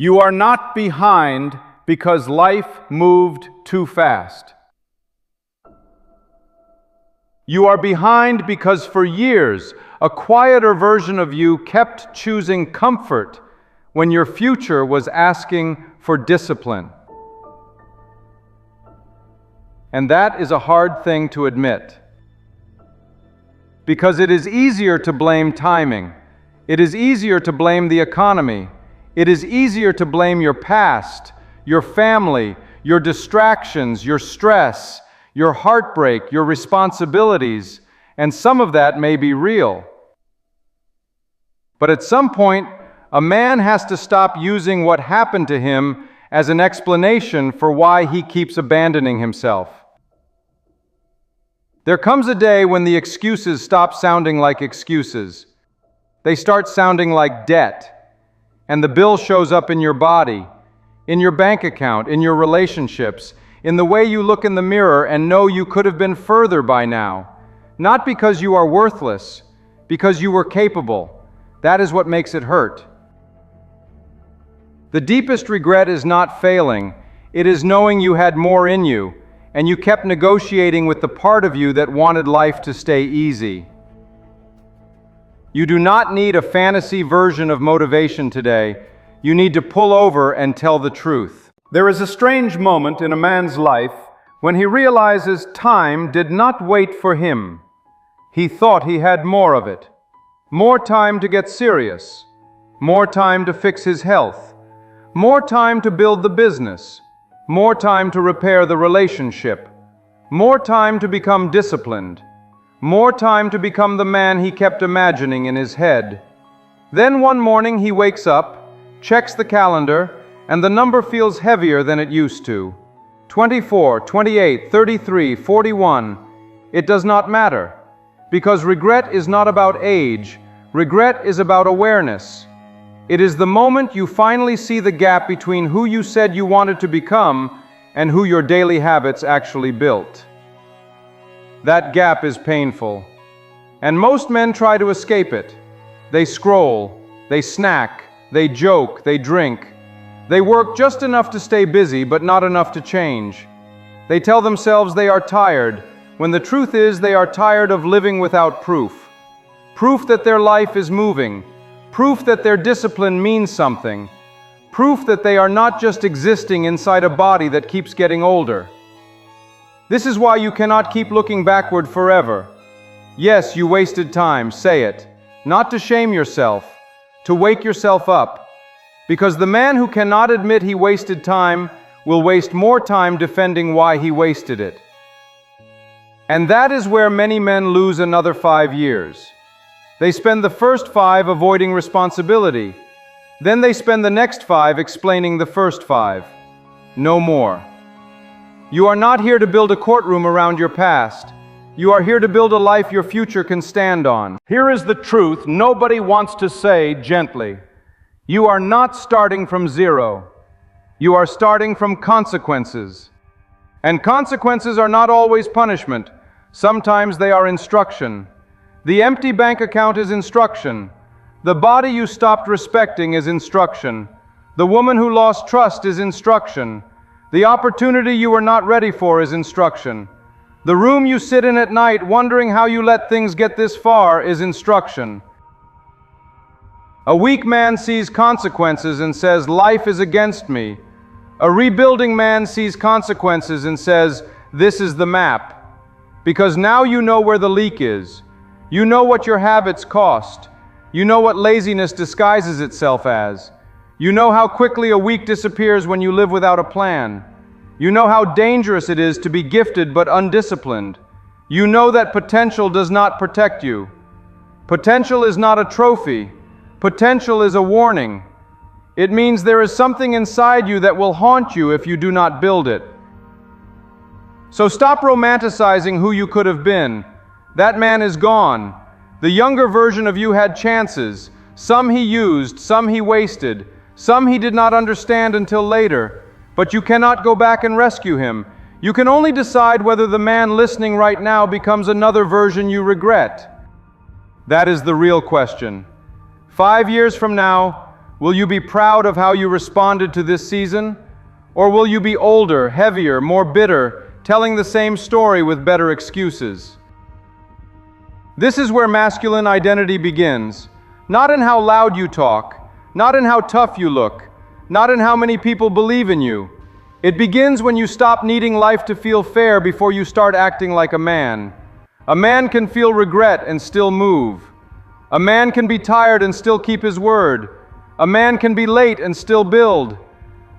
You are not behind because life moved too fast. You are behind because for years, a quieter version of you kept choosing comfort when your future was asking for discipline. And that is a hard thing to admit. Because it is easier to blame timing. It is easier to blame the economy. It is easier to blame your past, your family, your distractions, your stress, your heartbreak, your responsibilities, and some of that may be real. But at some point, a man has to stop using what happened to him as an explanation for why he keeps abandoning himself. There comes a day when the excuses stop sounding like excuses. They start sounding like debt. And the bill shows up in your body, in your bank account, in your relationships, in the way you look in the mirror and know you could have been further by now. Not because you are worthless, because you were capable. That is what makes it hurt. The deepest regret is not failing. It is knowing you had more in you, and you kept negotiating with the part of you that wanted life to stay easy. You do not need a fantasy version of motivation today. You need to pull over and tell the truth. There is a strange moment in a man's life when he realizes time did not wait for him. He thought he had more of it. More time to get serious. More time to fix his health. More time to build the business. More time to repair the relationship. More time to become disciplined. More time to become the man he kept imagining in his head. Then one morning he wakes up, checks the calendar, and the number feels heavier than it used to. 24, 28, 33, 41. It does not matter. Because regret is not about age. Regret is about awareness. It is the moment you finally see the gap between who you said you wanted to become and who your daily habits actually built. That gap is painful, and most men try to escape it. They scroll, they snack, they joke, they drink. They work just enough to stay busy, but not enough to change. They tell themselves they are tired, when the truth is they are tired of living without proof. Proof that their life is moving, proof that their discipline means something, proof that they are not just existing inside a body that keeps getting older. This is why you cannot keep looking backward forever. Yes, you wasted time, say it. Not to shame yourself, to wake yourself up. Because the man who cannot admit he wasted time will waste more time defending why he wasted it. And that is where many men lose another 5 years. They spend the first 5 avoiding responsibility. Then they spend the next 5 explaining the first 5. No more. You are not here to build a courtroom around your past. You are here to build a life your future can stand on. Here is the truth nobody wants to say gently. You are not starting from zero. You are starting from consequences. And consequences are not always punishment. Sometimes they are instruction. The empty bank account is instruction. The body you stopped respecting is instruction. The woman who lost trust is instruction. The opportunity you were not ready for is instruction. The room you sit in at night wondering how you let things get this far is instruction. A weak man sees consequences and says, life is against me. A rebuilding man sees consequences and says, this is the map. Because now you know where the leak is. You know what your habits cost. You know what laziness disguises itself as. You know how quickly a week disappears when you live without a plan. You know how dangerous it is to be gifted but undisciplined. You know that potential does not protect you. Potential is not a trophy. Potential is a warning. It means there is something inside you that will haunt you if you do not build it. So stop romanticizing who you could have been. That man is gone. The younger version of you had chances. Some he used, some he wasted. Some he did not understand until later, but you cannot go back and rescue him. You can only decide whether the man listening right now becomes another version you regret. That is the real question. 5 years from now, Will you be proud of how you responded to this season? Or will you be older, heavier, more bitter, telling the same story with better excuses? This is where masculine identity begins. Not in how loud you talk, not in how tough you look, not in how many people believe in you. It begins when you stop needing life to feel fair before you start acting like a man. A man can feel regret and still move. A man can be tired and still keep his word. A man can be late and still build.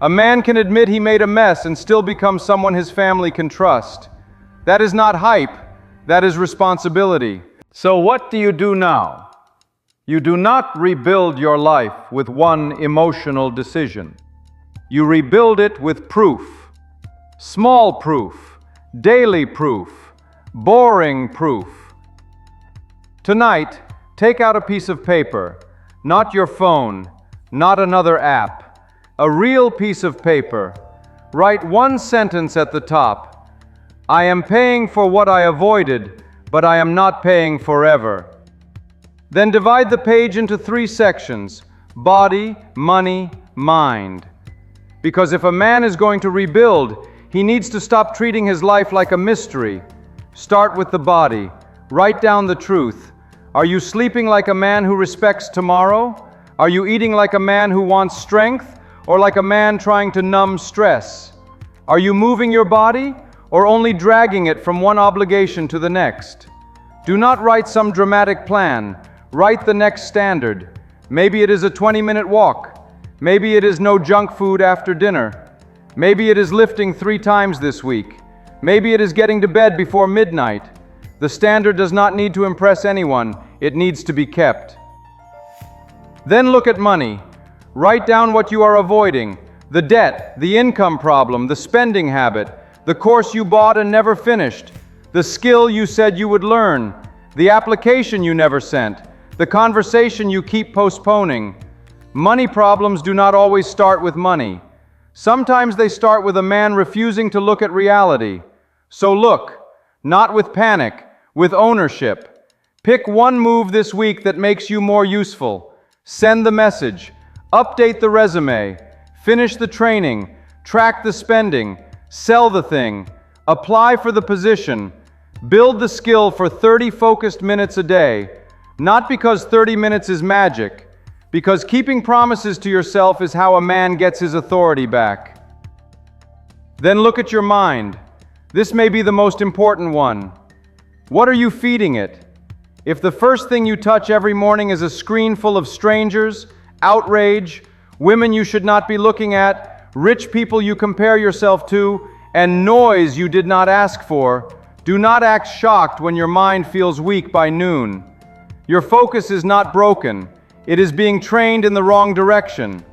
A man can admit he made a mess and still become someone his family can trust. That is not hype, that is responsibility. So what do you do now? You do not rebuild your life with one emotional decision. You rebuild it with proof. Small proof, daily proof, boring proof. Tonight, take out a piece of paper, not your phone, not another app, a real piece of paper. Write one sentence at the top. I am paying for what I avoided, but I am not paying forever. Then divide the page into 3 sections: body, money, mind. Because if a man is going to rebuild, he needs to stop treating his life like a mystery. Start with the body. Write down the truth. Are you sleeping like a man who respects tomorrow? Are you eating like a man who wants strength, or like a man trying to numb stress? Are you moving your body, or only dragging it from one obligation to the next? Do not write some dramatic plan. Write the next standard. Maybe it is a 20-minute walk. Maybe it is no junk food after dinner. Maybe it is lifting 3 times this week. Maybe it is getting to bed before midnight. The standard does not need to impress anyone. It needs to be kept. Then look at money. Write down what you are avoiding: the debt, the income problem, the spending habit, the course you bought and never finished, the skill you said you would learn, the application you never sent, the conversation you keep postponing. Money problems do not always start with money. Sometimes they start with a man refusing to look at reality. So look, not with panic, with ownership. Pick one move this week that makes you more useful. Send the message. Update the resume. Finish the training. Track the spending. Sell the thing. Apply for the position. Build the skill for 30 focused minutes a day. Not because 30 minutes is magic, because keeping promises to yourself is how a man gets his authority back. Then look at your mind. This may be the most important one. What are you feeding it? If the first thing you touch every morning is a screen full of strangers, outrage, women you should not be looking at, rich people you compare yourself to, and noise you did not ask for, do not act shocked when your mind feels weak by noon. Your focus is not broken. It is being trained in the wrong direction.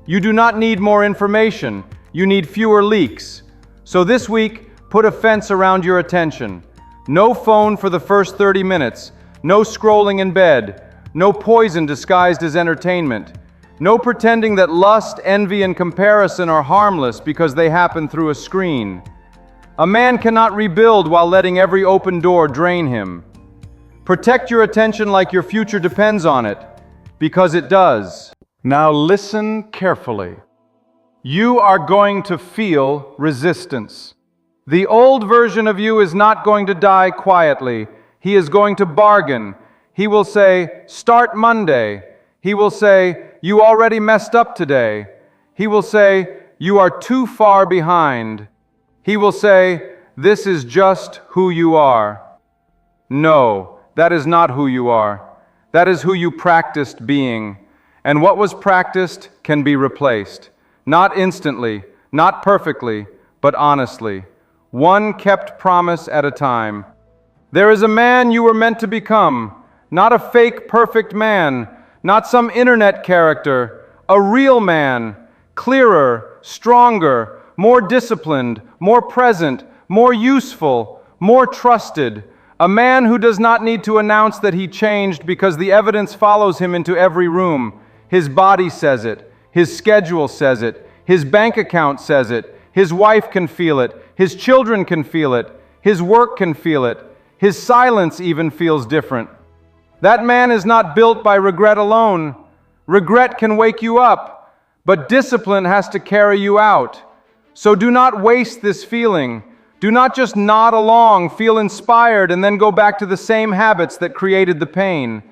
You do not need more information. You need fewer leaks. So this week, put a fence around your attention. No phone for the first 30 minutes. No scrolling in bed. No poison disguised as entertainment. No pretending that lust, envy, and comparison are harmless because they happen through a screen. A man cannot rebuild while letting every open door drain him. Protect your attention like your future depends on it, because it does. Now listen carefully. You are going to feel resistance. The old version of you is not going to die quietly. He is going to bargain. He will say, "Start Monday." He will say, "You already messed up today." He will say, "You are too far behind." He will say, "This is just who you are." No, that is not who you are. That is who you practiced being. And what was practiced can be replaced. Not instantly, not perfectly, but honestly. One kept promise at a time. There is a man you were meant to become. Not a fake perfect man. Not some internet character. A real man. Clearer, stronger, more disciplined, more present, more useful, more trusted. A man who does not need to announce that he changed because the evidence follows him into every room. His body says it. His schedule says it. His bank account says it. His wife can feel it. His children can feel it. His work can feel it. His silence even feels different. That man is not built by regret alone, Regret can wake you up, but discipline has to carry you out. So do not waste this feeling. Do not just nod along, feel inspired, and then go back to the same habits that created the pain.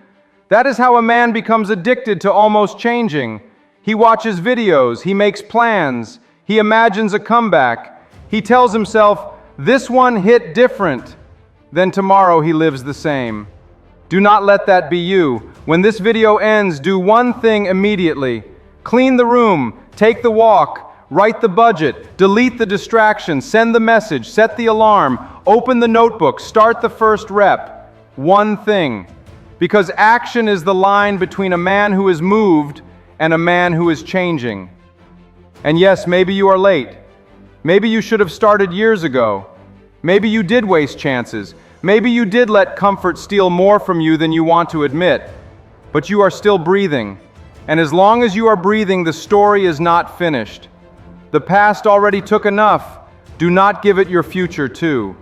That is how a man becomes addicted to almost changing. He watches videos, he makes plans, he imagines a comeback. He tells himself, this one hit different. Then tomorrow he lives the same. Do not let that be you. When this video ends, do one thing immediately. Clean the room, take the walk, write the budget, delete the distractions, send the message, set the alarm, open the notebook, start the first rep. One thing. Because action is the line between a man who is moved and a man who is changing. And yes, maybe you are late. Maybe you should have started years ago. Maybe you did waste chances. Maybe you did let comfort steal more from you than you want to admit. But you are still breathing. And as long as you are breathing, the story is not finished. The past already took enough. Do not give it your future too.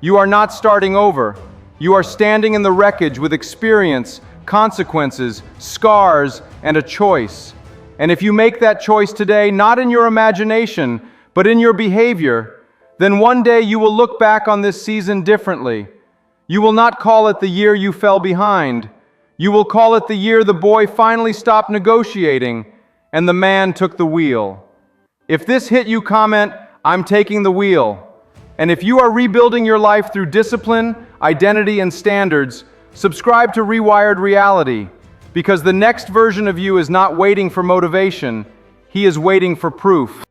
You are not starting over. You are standing in the wreckage with experience, consequences, scars, and a choice. And if you make that choice today, not in your imagination, but in your behavior, then one day you will look back on this season differently. You will not call it the year you fell behind. You will call it the year the boy finally stopped negotiating and the man took the wheel. If this hit you, comment, I'm taking the wheel. And if you are rebuilding your life through discipline, identity, and standards, subscribe to Rewired Reality, because the next version of you is not waiting for motivation, he is waiting for proof.